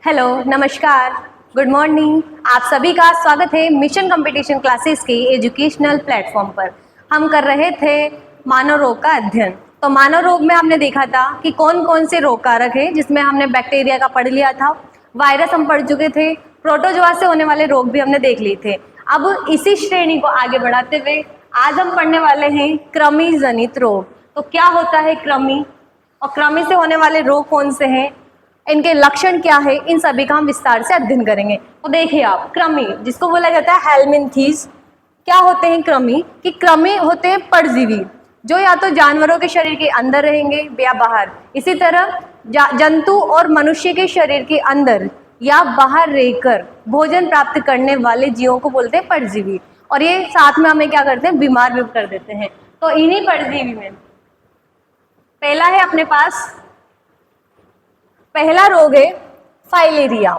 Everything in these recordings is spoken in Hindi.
हेलो, नमस्कार, गुड मॉर्निंग। आप सभी का स्वागत है मिशन कंपटीशन क्लासेस के एजुकेशनल प्लेटफॉर्म पर। हम कर रहे थे मानव रोग का अध्ययन। तो मानव रोग में हमने देखा था कि कौन कौन से रोग कारक हैं, जिसमें हमने बैक्टीरिया का पढ़ लिया था, वायरस हम पढ़ चुके थे, प्रोटोजोआ से होने वाले रोग भी हमने देख लिए थे। अब इसी श्रेणी को आगे बढ़ाते हुए आज हम पढ़ने वाले हैं कृमि जनित रोग। तो क्या होता है कृमि और कृमि से होने वाले रोग कौन से हैं, इनके लक्षण क्या है, इन सभी का हम विस्तार से अध्ययन करेंगे। तो देखिए आप, कृमि जिसको बोला जाता है हेलमिंथीज, क्या होते हैं कृमि? कि कृमि होते हैं परजीवी जो या तो जानवरों के शरीर के अंदर रहेंगे या बाहर। इसी तरह जंतु और मनुष्य के शरीर के अंदर या बाहर रहकर भोजन प्राप्त करने वाले जीवों को बोलते हैं परजीवी। और ये साथ में हमें क्या करते हैं, बीमार भी कर देते हैं। तो इन्हीं परजीवी में पहला है अपने पास, पहला रोग है फाइलेरिया।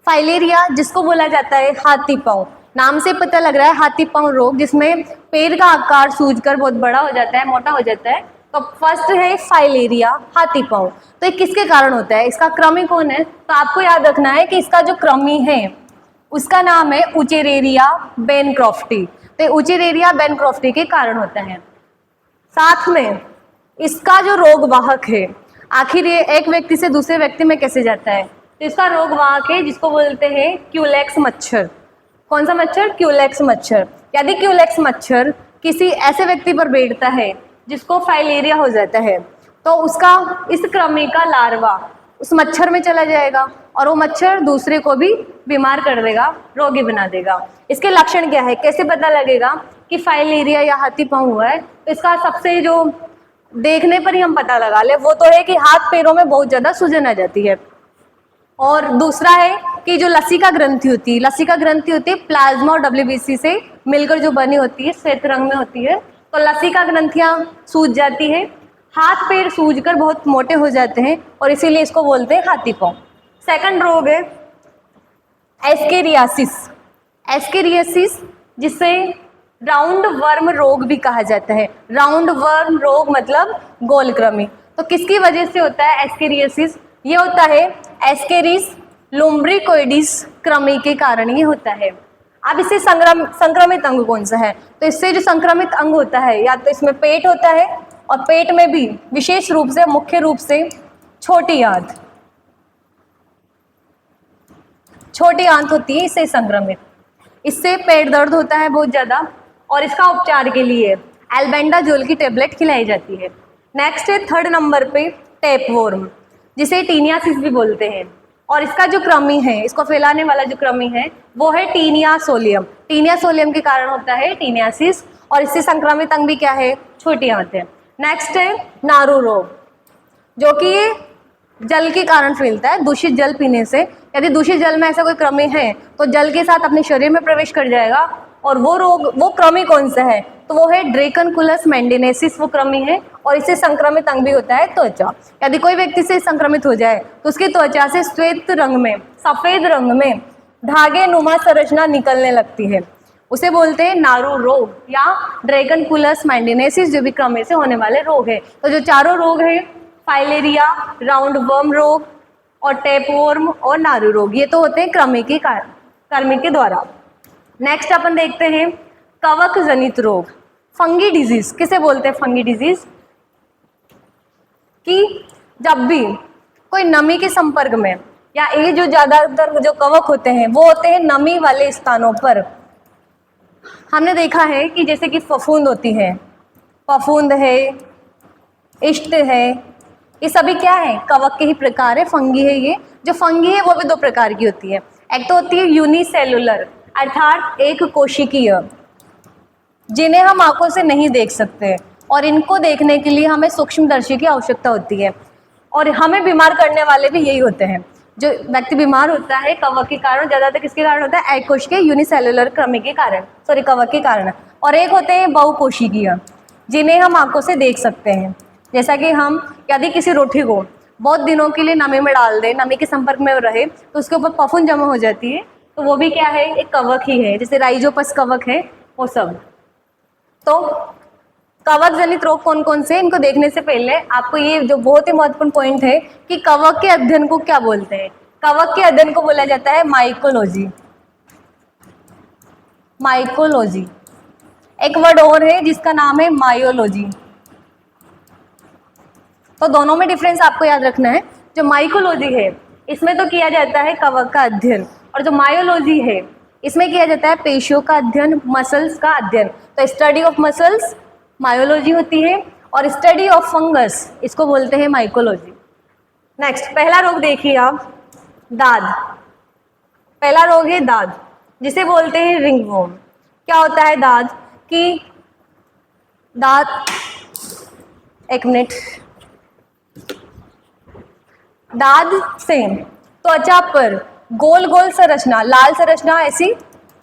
फाइलेरिया जिसको बोला जाता है हाथी पांव, नाम से पता लग रहा है हाथी पांव रोग, जिसमें पैर का आकार सूजकर बहुत बड़ा हो जाता है, मोटा हो जाता है। तो फर्स्ट है फाइलेरिया, हाथी पांव। तो ये किसके कारण होता है, इसका कृमि कौन है? तो आपको याद रखना है कि इसका जो कृमि है उसका नाम है उचेरेरिया बेनक्रॉफ्टी। तो उचेरेरिया बेनक्रॉफ्टी के कारण होता है। साथ में इसका जो रोग वाहक है, आखिर ये एक व्यक्ति से दूसरे व्यक्ति में कैसे जाता है, तो इसका रोग वाहक है जिसको बोलते हैं क्यूलेक्स मच्छर। कौन सा मच्छर? क्यूलेक्स मच्छर। यदि क्यूलेक्स मच्छर किसी ऐसे व्यक्ति पर बैठता है जिसको फाइलेरिया हो जाता है, तो उसका इस कृमि का लार्वा उस मच्छर में चला जाएगा और वो मच्छर दूसरे को भी बीमार कर देगा, रोगी बना देगा। इसके लक्षण क्या है, कैसे पता लगेगा कि फाइलेरिया या हाथी पांव हुआ है? तो इसका सबसे जो देखने पर ही हम पता लगा ले वो तो है कि हाथ पैरों में बहुत ज्यादा सूजन आ जाती है। और दूसरा है कि जो लसिका ग्रंथि होती है, लसिका ग्रंथि होती है प्लाज्मा और डब्ल्यूबीसी से मिलकर जो बनी होती है, श्वेत रंग में होती है। तो लसिका ग्रंथियां सूज जाती है, हाथ पैर सूजकर बहुत मोटे हो जाते हैं और इसीलिए इसको बोलते हैं हाथी पांव। सेकंड रोग है एस्केरियासिस। एस्केरियासिस जिसे राउंड वर्म रोग भी कहा जाता है। राउंड वर्म रोग मतलब गोल कृमि। तो किसकी वजह से होता है एस्केरियासिस? ये होता है एस्केरिस लुम्ब्रिकोइडिस कृमि के कारण ये होता है। अब इससे संक्रमित अंग कौन सा है? तो इससे जो संक्रमित अंग होता है, या तो इसमें पेट होता है और पेट में भी विशेष रूप से, मुख्य रूप से छोटी आंत, छोटी आंत होती है इससे संक्रमित। इससे पेट दर्द होता है बहुत ज्यादा और इसका उपचार के लिए एल्बेंडाजोल की टेबलेट खिलाई जाती है। नेक्स्ट है थर्ड नंबर पे टेपवॉर्म, जिसे टीनियासिस भी बोलते हैं। और इसका जो कृमि है, इसको फैलाने वाला जो कृमि है वो है टीनिया सोलियम। टीनिया सोलियम के कारण होता है टीनियासिस और इससे संक्रमित अंग भी क्या है? छोटी आंत है। नेक्स्ट है नारू रोग, जो कि ये जल के कारण फैलता है, दूषित जल पीने से। यदि दूषित जल में ऐसा कोई कृमि है तो जल के साथ अपने शरीर में प्रवेश कर जाएगा। और वो रोग, वो कृमि कौन सा है? तो वो है ड्रेकनकुलस मेंडिनेसिस, वो कृमि है और इससे संक्रमित अंग भी होता है त्वचा। यदि कोई व्यक्ति से संक्रमित हो जाए तो उसकी त्वचा से श्वेत रंग में, सफेद रंग में धागे नुमा संरचना निकलने लगती है, उसे बोलते हैं नारू रोग या ड्रेकनकुलस मेंडिनेसिस, जो भी कृमि से होने वाले रोग है। तो जो चारों रोग है, फाइलेरिया, राउंड वर्म रोग और टेपवॉर्म और नारू रोग, ये तो होते हैं कृमि के कारण, कृमि के द्वारा। नेक्स्ट अपन देखते हैं कवक जनित रोग, फंगी डिजीज। किसे बोलते हैं फंगी डिजीज? कि जब भी कोई नमी के संपर्क में, या ये जो ज्यादातर जो कवक होते हैं वो होते हैं नमी वाले स्थानों पर। हमने देखा है कि जैसे कि फफूंद होती है, फफूंद है, इष्ट है, ये सभी क्या है? कवक के ही प्रकार है, फंगी है। ये जो फंगी है वो भी दो प्रकार की होती है। एक तो होती है यूनिसेलुलर अर्थात एक कोशिकीय, जिन्हें हम आंखों से नहीं देख सकते और इनको देखने के लिए हमें सूक्ष्मदर्शी की आवश्यकता होती है। और हमें बीमार करने वाले भी यही होते हैं। जो व्यक्ति बीमार होता है कवक के कारण, ज्यादातर किसके कारण होता है? एककोशिकीय यूनिसेलुलर कृमि के कारण, सॉरी कवक के कारण। और एक होते हैं बहुकोशिकीय, जिन्हें हम आंखों से देख सकते हैं। जैसा कि हम यदि किसी रोटी को बहुत दिनों के लिए नमी में डाल दें, नमी के संपर्क में रहे, तो उसके ऊपर फफूंद जमा हो जाती है, तो वो भी क्या है? एक कवक ही है। जैसे राइजोपस कवक है वो सब। तो कवक जनित रोग कौन कौन से? इनको देखने से पहले आपको ये जो बहुत ही महत्वपूर्ण पॉइंट है कि कवक के अध्ययन को क्या बोलते हैं। कवक के अध्ययन को बोला जाता है माइकोलॉजी। माइकोलॉजी। एक वर्ड और है जिसका नाम है मायोलॉजी। तो दोनों में डिफरेंस आपको याद रखना है। जो माइकोलॉजी है इसमें तो किया जाता है कवक का अध्ययन, और जो मायोलॉजी है इसमें किया जाता है पेशियों का अध्ययन, मसल्स का अध्ययन। तो स्टडी ऑफ मसल्स मायोलॉजी होती है, और स्टडी ऑफ फंगस इसको बोलते हैं माइकोलॉजी। नेक्स्ट, पहला रोग देखिए आप, दाद। पहला रोग है दाद, जिसे बोलते हैं रिंगवॉर्म। क्या होता है दाद? कि दाद, एक मिनट, दाद से त्वचा पर गोल गोल संरचना, लाल संरचना ऐसी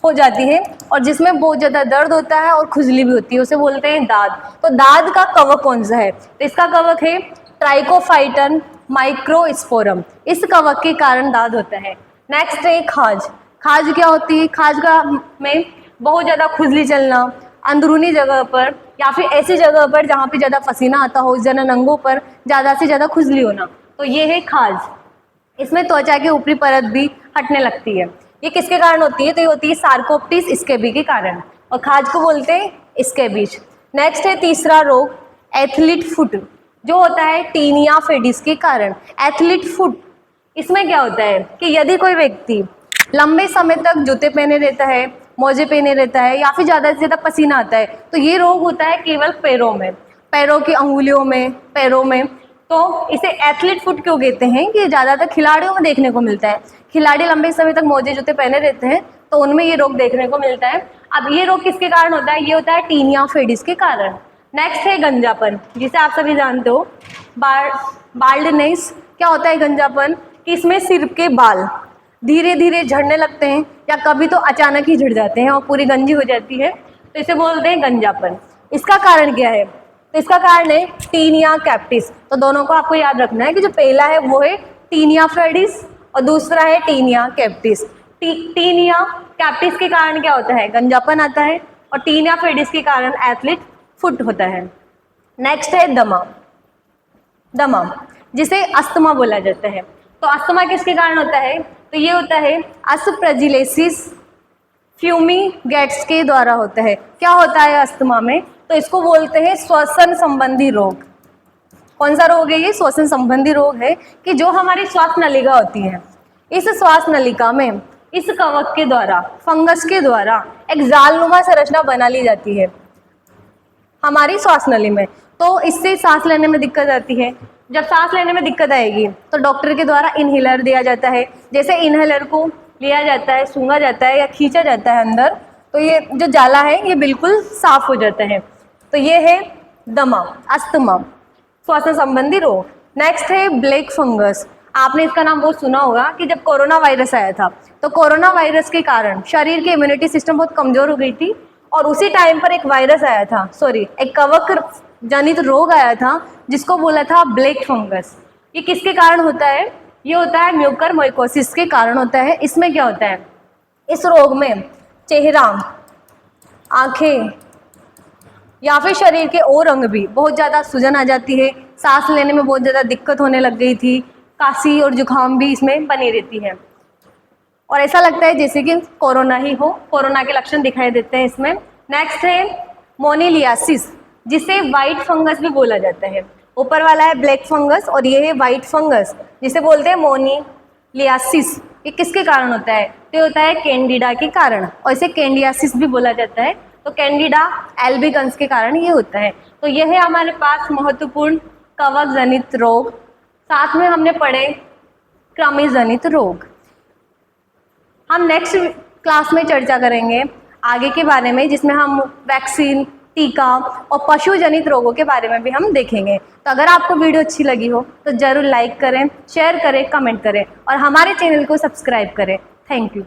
हो जाती है, और जिसमें बहुत ज़्यादा दर्द होता है और खुजली भी होती है, उसे बोलते हैं दाद। तो दाद का कवक कौन सा है? तो इसका कवक है ट्राइकोफाइटन माइक्रोस्पोरम। इस कवक के कारण दाद होता है। नेक्स्ट है खाज। खाज क्या होती है? खाज का में बहुत ज़्यादा खुजली चलना अंदरूनी जगह पर, या फिर ऐसी जगह पर जहाँ पे ज़्यादा पसीना आता हो, जनन अंगों पर ज़्यादा से ज़्यादा खुजली होना, तो ये है खाज। इसमें त्वचा की ऊपरी परत भी हटने लगती है। ये किसके कारण होती है? तो ये होती है सार्कोप्टिस स्कैबी के कारण, और खाज को बोलते हैं स्कैबीज। नेक्स्ट है तीसरा रोग एथलीट फुट, जो होता है टीनिया फेडिस के कारण। एथलीट फुट, इसमें क्या होता है कि यदि कोई व्यक्ति लंबे समय तक जूते पहने रहता है, मोजे पहने रहता है, या फिर ज़्यादा से ज़्यादा पसीना आता है, तो ये रोग होता है केवल पैरों में, पैरों की अंगुलियों में, पैरों में। तो इसे एथलीट फुट क्यों कहते हैं? कि ज़्यादातर खिलाड़ियों में देखने को मिलता है। खिलाड़ी लंबे समय तक मोजे जूते पहने रहते हैं तो उनमें ये रोग देखने को मिलता है। अब ये रोग किसके कारण होता है? ये होता है टीनिया फेडिस के कारण। नेक्स्ट है गंजापन, जिसे आप सभी जानते हो, बाल्डनेस। क्या होता है गंजापन? कि इसमें सिर के बाल धीरे धीरे झड़ने लगते हैं, या कभी तो अचानक ही झड़ जाते हैं और पूरी गंजी हो जाती है, तो इसे बोलते हैं गंजापन। इसका कारण क्या है? तो इसका कारण है टीनिया कैप्टिस। तो दोनों को आपको याद रखना है कि जो पहला है वो है टीनिया फेडिस और दूसरा है टीनिया कैप्टिस। टीनिया कैप्टिस के कारण क्या होता है? गंजापन आता है, और टीनिया फेडिस के कारण एथलीट फुट होता है। नेक्स्ट है दमा। दमा, जिसे अस्थमा बोला जाता है। तो अस्थमा किसके कारण होता है? तो ये होता है अस्प्रजिलेसिस फ्यूमिगेट्स के द्वारा होता है। क्या होता है अस्थमा में? तो इसको बोलते हैं श्वसन संबंधी रोग। कौन सा रोग है ये? श्वसन संबंधी रोग है, कि जो हमारी श्वास नलिका होती है, इस श्वास नलिका में इस कवक के द्वारा, फंगस के द्वारा एक जालनुमा संरचना बना ली जाती है हमारी श्वास नली में। तो इससे सांस लेने में दिक्कत आती है। जब सांस लेने में दिक्कत आएगी तो डॉक्टर के द्वारा इनहेलर दिया जाता है। जैसे इनहेलर को लिया जाता है, सूंघा जाता है या खींचा जाता है अंदर, तो ये जो जाला है ये बिल्कुल साफ हो जाता है। तो ये है दमा, अस्थमा, श्वसन संबंधी रोग। नेक्स्ट है ब्लैक फंगस। आपने इसका नाम बहुत सुना होगा कि जब कोरोना वायरस आया था, तो कोरोना वायरस के कारण शरीर की इम्यूनिटी सिस्टम बहुत कमजोर हो गई थी, और उसी टाइम पर एक वायरस आया था, एक कवक जनित रोग आया था जिसको बोला था ब्लैक फंगस। ये किसके कारण होता है? ये होता है म्यूकरमाइकोसिस के कारण होता है। इसमें क्या होता है? इस रोग में चेहरा, आंखें या फिर शरीर के और अंग भी बहुत ज़्यादा सूजन आ जाती है, सांस लेने में बहुत ज़्यादा दिक्कत होने लग गई थी, खांसी और जुकाम भी इसमें बनी रहती है, और ऐसा लगता है जैसे कि कोरोना ही हो, कोरोना के लक्षण दिखाई देते हैं इसमें। नेक्स्ट है मोनीलियासिस, जिसे वाइट फंगस भी बोला जाता है। ऊपर वाला है ब्लैक फंगस और ये है वाइट फंगस, जिसे बोलते हैं मोनीलियासिस। ये किसके कारण होता है? तो होता है कैंडिडा के कारण, और इसे कैंडियासिस भी बोला जाता है। तो कैंडिडा एल्बिगन्स के कारण ये होता है। तो यह है हमारे पास महत्वपूर्ण कवक जनित रोग। साथ में हमने पढ़े कृमि जनित रोग। हम नेक्स्ट क्लास में चर्चा करेंगे आगे के बारे में, जिसमें हम वैक्सीन, टीका और पशु जनित रोगों के बारे में भी हम देखेंगे। तो अगर आपको वीडियो अच्छी लगी हो तो ज़रूर लाइक करें, शेयर करें, कमेंट करें और हमारे चैनल को सब्सक्राइब करें। Thank you.